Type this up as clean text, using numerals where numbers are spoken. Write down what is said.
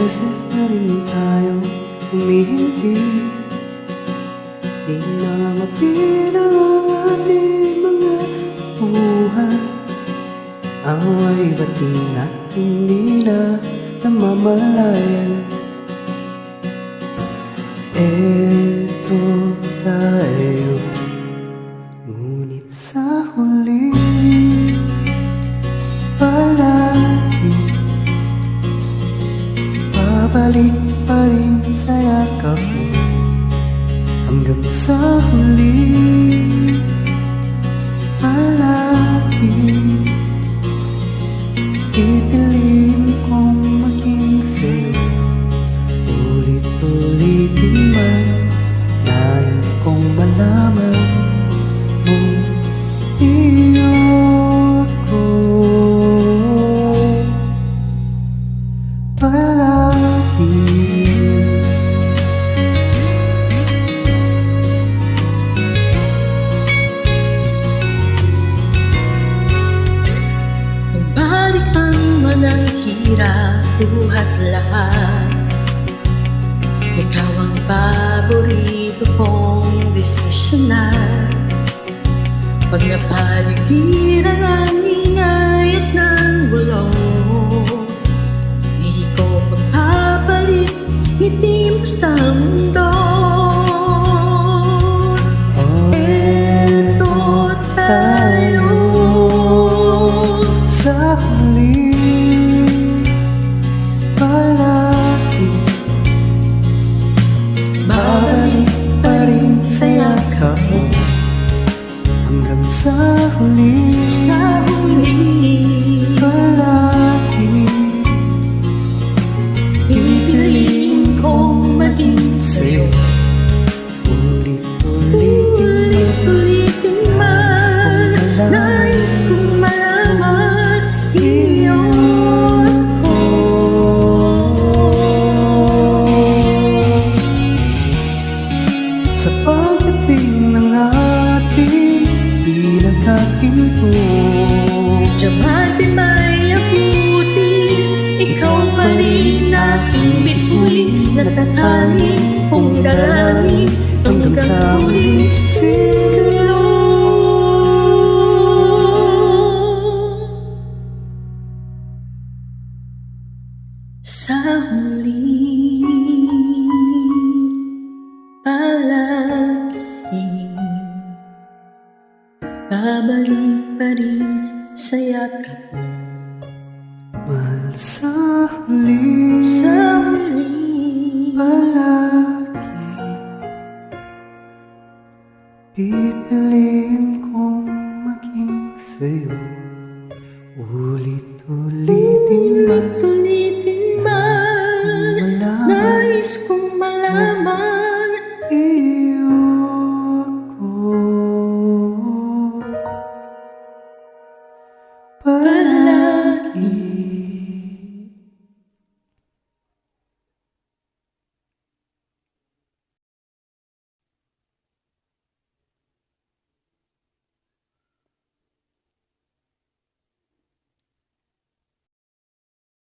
beses na rin tayo humihinti. Di na mapilang ang ating mga buhay. Away bating at hindi na namamalayan. Eto tayo, ngunit sa huli palagi babalik pa rin sa yakap mo. Hanggang sa huli palagi pipiliin kong maging sa'yo. Ulit-ulitin man, nais kong malaman mo iyo ko palagi. Balikan man ang hirap, buhat lahat. Ikaw ang paborito kong desisyonan. Pag napaligiran ang ingay at ng gulo, di ko pagpapalit ngiti mo sa mundo. Eto tayo sa huli palagi babalik pa rin sa yakap mo. Hanggang sa huli palagi pipiliin kong maging sa'yo. Ulit-ulitin man, nais kong malaman iyo ko. Sa pagdating ng ating pinagkakinto, Diamante may abutin, ikaw pa rin aking bituin. Natatanging kong dalangin hanggang sa huling siglo. Sa huli palagi babalik pa rin sa yakap mo. mahal sa huli palagi pipiliin kong maging sa'yo. Ulit-ulitin man